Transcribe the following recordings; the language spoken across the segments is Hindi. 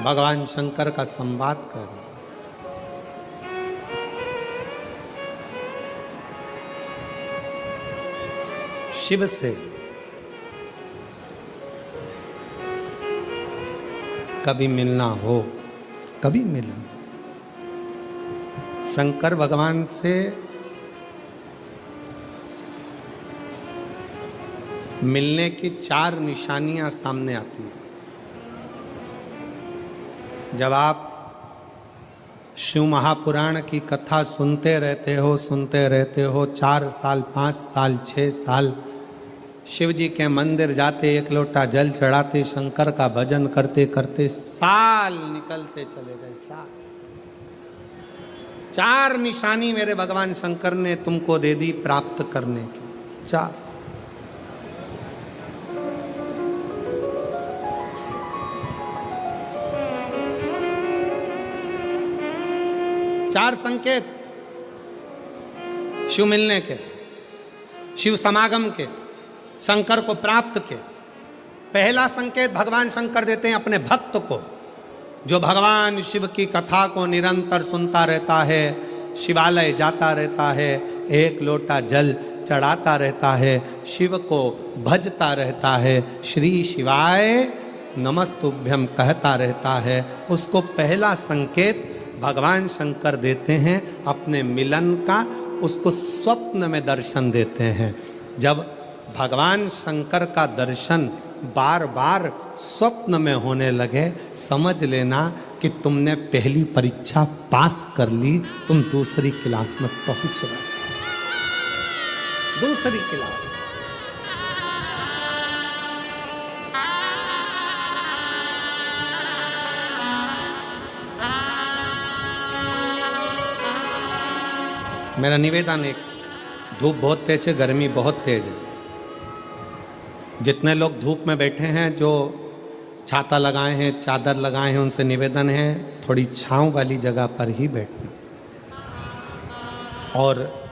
भगवान शंकर का संवाद कर रहे हैं। शिव से कभी मिलना हो, कभी मिलन, शंकर भगवान से मिलने की 4 निशानियां सामने आती हैं। जब आप शिव महापुराण की कथा सुनते रहते हो 4 साल 5 साल 6 साल शिव जी के मंदिर जाते, 1 लोटा जल चढ़ाते, शंकर का भजन करते करते साल निकलते चले गए। साल 4 निशानी मेरे भगवान शंकर ने तुमको दे दी प्राप्त करने की। 4 संकेत शिव मिलने के, शिव समागम के, शंकर को प्राप्त के। पहला संकेत भगवान शंकर देते हैं अपने भक्त को, जो भगवान शिव की कथा को निरंतर सुनता रहता है, शिवालय जाता रहता है, 1 लोटा जल चढ़ाता रहता है, शिव को भजता रहता है, श्री शिवाय नमस्तुभ्यम कहता रहता है। उसको पहला संकेत भगवान शंकर देते हैं अपने मिलन का, उसको स्वप्न में दर्शन देते हैं। जब भगवान शंकर का दर्शन बार बार स्वप्न में होने लगे, समझ लेना कि तुमने पहली परीक्षा पास कर ली, तुम दूसरी क्लास में पहुंच रहे। दूसरी क्लास मेरा निवेदन, एक धूप बहुत तेज है, गर्मी बहुत तेज है। जितने लोग धूप में बैठे हैं, जो छाता लगाए हैं, चादर लगाए हैं, उनसे निवेदन है थोड़ी छांव वाली जगह पर ही बैठना। और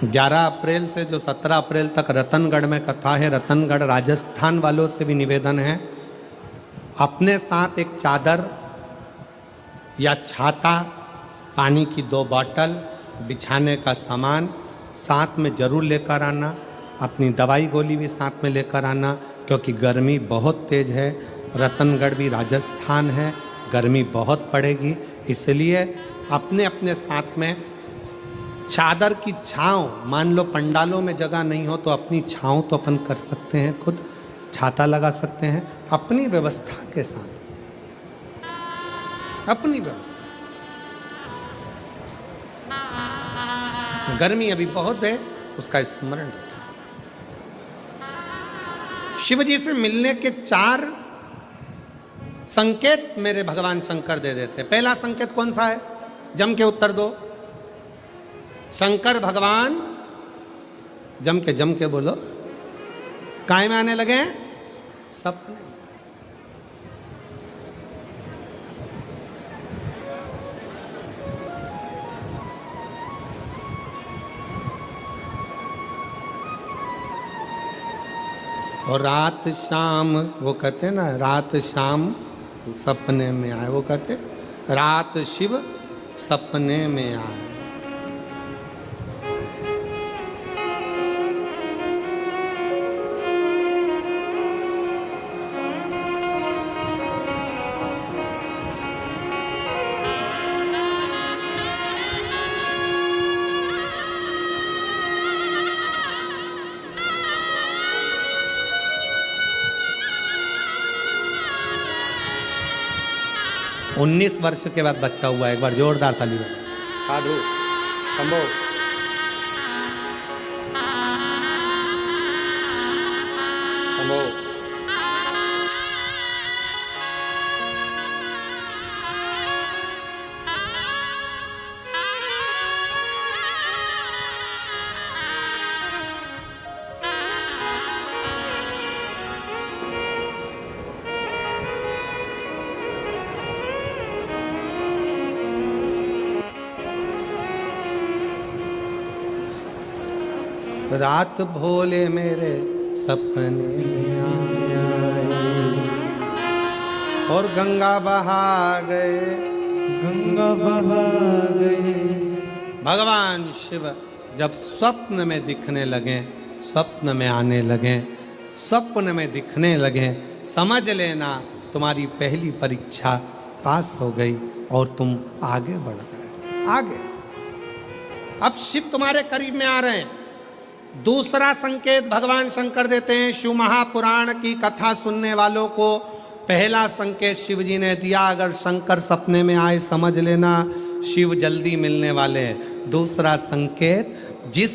11 अप्रैल से जो 17 अप्रैल तक रतनगढ़ में कथा है, रतनगढ़ राजस्थान वालों से भी निवेदन है, अपने साथ एक चादर या छाता, पानी की 2 बोतल, बिछाने का सामान साथ में जरूर लेकर आना। अपनी दवाई गोली भी साथ में लेकर आना, क्योंकि गर्मी बहुत तेज है। रतनगढ़ भी राजस्थान है, गर्मी बहुत पड़ेगी, इसलिए अपने अपने साथ में चादर की छांव, मान लो पंडालों में जगह नहीं हो तो अपनी छांव तो अपन कर सकते हैं, खुद छाता लगा सकते हैं अपनी व्यवस्था के साथ, अपनी व्यवस्था। गर्मी अभी बहुत है, उसका स्मरण रखें। शिव जी से मिलने के 4 संकेत मेरे भगवान शंकर दे देते। पहला संकेत कौन सा है? जम के उत्तर दो। शंकर भगवान जम के बोलो। काय में आने लगे? सपने। और रात शाम, वो कहते हैं ना, रात शाम सपने में आए, वो कहते रात शिव सपने में आए। उन्नीस वर्ष के बाद बच्चा हुआ। एक बार जोरदार ताली बजाओ। साधु शंभो। शंभो। रात भोले मेरे सपने में आया, और गंगा बहा गए, गंगा बहा गए। भगवान शिव जब स्वप्न में दिखने लगे, स्वप्न में आने लगे, स्वप्न में दिखने लगे, समझ लेना तुम्हारी पहली परीक्षा पास हो गई और तुम आगे बढ़ गए। आगे अब शिव तुम्हारे करीब में आ रहे हैं। दूसरा संकेत भगवान शंकर देते हैं। शिव महापुराण की कथा सुनने वालों को पहला संकेत शिव जी ने दिया, अगर शंकर सपने में आए समझ लेना शिव जल्दी मिलने वाले हैं। दूसरा संकेत, जिस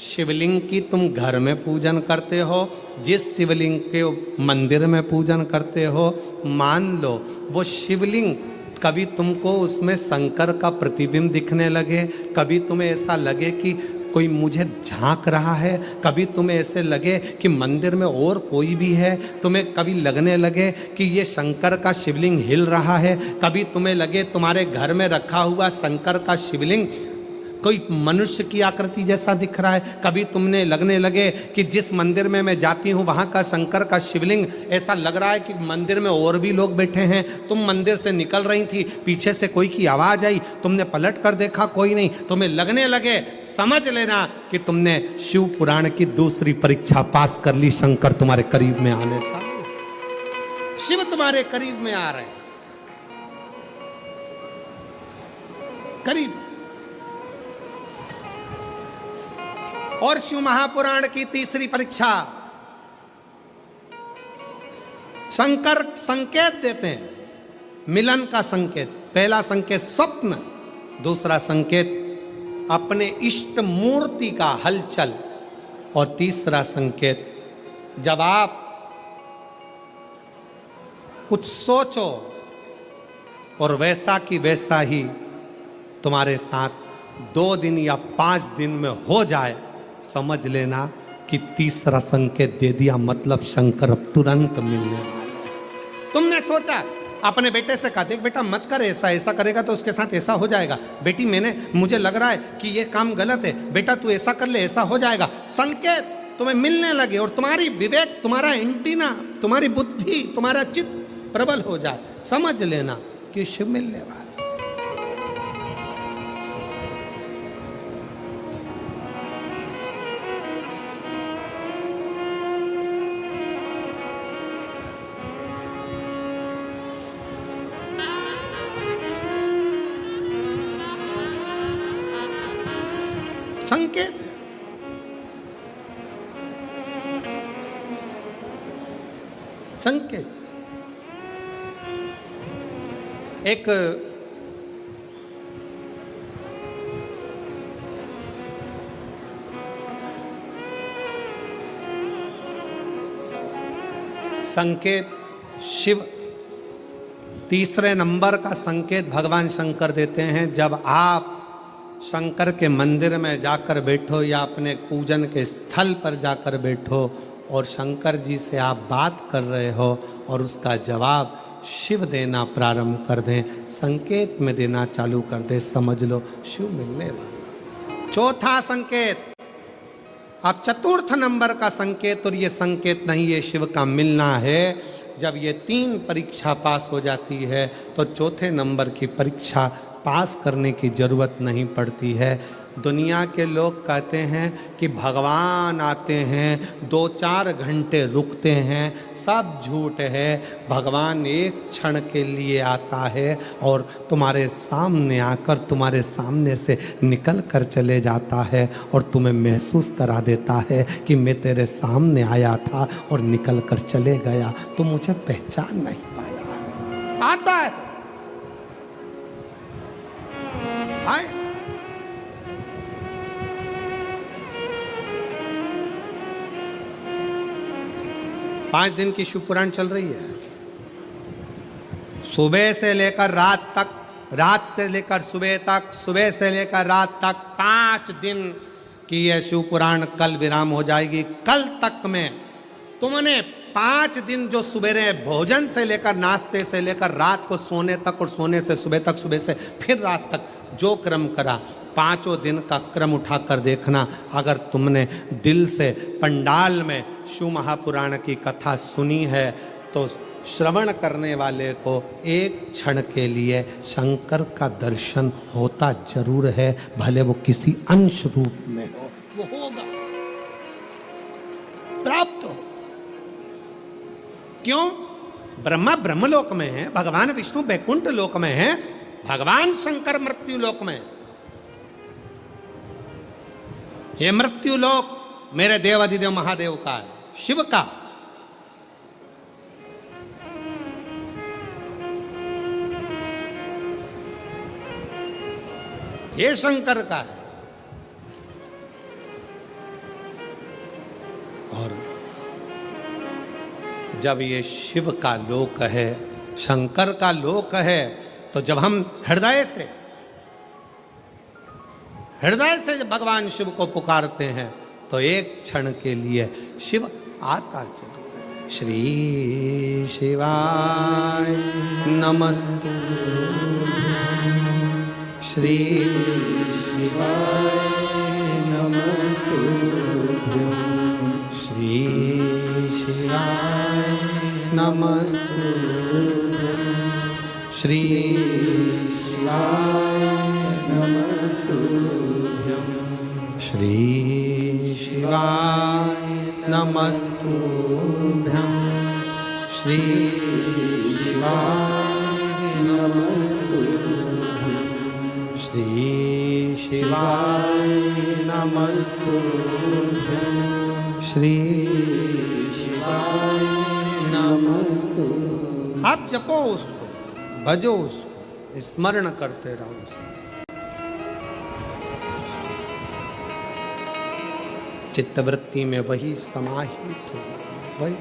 शिवलिंग की तुम घर में पूजन करते हो, जिस शिवलिंग के मंदिर में पूजन करते हो, मान लो वो शिवलिंग कभी तुमको उसमें शंकर का प्रतिबिंब दिखने लगे, कभी तुम्हें ऐसा लगे कि कोई मुझे झांक रहा है, कभी तुम्हें ऐसे लगे कि मंदिर में और कोई भी है, तुम्हें कभी लगने लगे कि ये शंकर का शिवलिंग हिल रहा है, कभी तुम्हें लगे तुम्हारे घर में रखा हुआ शंकर का शिवलिंग कोई मनुष्य की आकृति जैसा दिख रहा है, कभी तुमने लगने लगे कि जिस मंदिर में मैं जाती हूँ वहाँ का शंकर का शिवलिंग ऐसा लग रहा है कि मंदिर में और भी लोग बैठे हैं। तुम मंदिर से निकल रही थी, पीछे से कोई की आवाज़ आई, तुमने पलट कर देखा कोई नहीं, तुम्हें लगने लगे, समझ लेना कि तुमने शिव पुराण की दूसरी परीक्षा पास कर ली। शंकर तुम्हारे करीब में आने चाहिए, शिव तुम्हारे करीब में आ रहे हैं, करीब। और शिव महापुराण की तीसरी परीक्षा, शंकर संकेत देते हैं, मिलन का संकेत। पहला संकेत स्वप्न, दूसरा संकेत अपने इष्ट मूर्ति का हलचल, और तीसरा संकेत जब आप कुछ सोचो और वैसा की वैसा ही तुम्हारे साथ 2 दिन या 5 दिन में हो जाए, समझ लेना कि तीसरा संकेत दे दिया, मतलब शंकर अब तुरंत मिलने वाले हैं। तुमने सोचा, अपने बेटे से कहा, देख बेटा मत कर ऐसा, ऐसा करेगा तो उसके साथ ऐसा हो जाएगा। बेटी मुझे लग रहा है कि ये काम गलत है, बेटा तू ऐसा कर ले, ऐसा हो जाएगा। संकेत तुम्हें मिलने लगे और तुम्हारी विवेक, तुम्हारा एंटीना, तुम्हारी बुद्धि, तुम्हारा चित्त प्रबल हो जाए, समझ लेना कि शिव मिलने वाला। संकेत संकेत एक संकेत शिव तीसरे नंबर का संकेत भगवान शंकर देते हैं। जब आप शंकर के मंदिर में जाकर बैठो या अपने पूजन के स्थल पर जाकर बैठो और शंकर जी से आप बात कर रहे हो और उसका जवाब शिव देना प्रारंभ कर दें, संकेत में देना चालू कर दे, समझ लो शिव मिलने वाला। चौथा संकेत, अब चतुर्थ नंबर का संकेत, और ये संकेत नहीं, ये शिव का मिलना है। जब ये 3 परीक्षा पास हो जाती है तो चौथे नंबर की परीक्षा पास करने की जरूरत नहीं पड़ती है। दुनिया के लोग कहते हैं कि भगवान आते हैं 2-4 घंटे रुकते हैं, सब झूठ है। भगवान एक क्षण के लिए आता है और तुम्हारे सामने आकर तुम्हारे सामने से निकल कर चले जाता है और तुम्हें महसूस करा देता है कि मैं तेरे सामने आया था और निकल कर चले गया, तो मुझे पहचान नहीं पाया। आता है, आए। पांच दिन की शिव पुराण चल रही है, सुबह से लेकर रात तक, रात से लेकर सुबह तक, सुबह से लेकर रात तक 5 दिन की यह शिव पुराण कल विराम हो जाएगी। कल तक में तुमने 5 दिन जो सुबह भोजन से लेकर नाश्ते से लेकर रात को सोने तक और सोने से सुबह तक, सुबह से फिर रात तक जो क्रम करा, 5 दिन का क्रम उठाकर देखना। अगर तुमने दिल से पंडाल में शिव महापुराण की कथा सुनी है तो श्रवण करने वाले को एक क्षण के लिए शंकर का दर्शन होता जरूर है, भले वो किसी अंश रूप में हो, वो होगा, प्राप्त हो। क्यों? ब्रह्मा ब्रह्मलोक में है, भगवान विष्णु बैकुंठ लोक में है, भगवान शंकर मृत्यु लोक में। ये मृत्यु लोक मेरे देवाधिदेव महादेव का है, शिव का। ये शंकर का है। और जब ये शिव का लोक है, शंकर का लोक है, तो जब हम हृदय से जब भगवान शिव को पुकारते हैं तो एक क्षण के लिए शिव आता जरूर है। श्री शिवाय नमस्तु, श्री शिवाय नमस्तुभ्यं, श्री शिवाय नमस्तुभ्यं, श्री शिवाय नमस्तुभ्यं, श्री शिवाय नमस्तुभ्यं, श्री शिवाय नमस्तुभ्यं, श्री शिवाय नमस्तुभ्यं, श्री शिवाय नमस्तुभ्यं। आप जपो उसको, भजो उसको, स्मरण करते रहो उसको। चित्तवृत्ति में वही समाहित हो, वही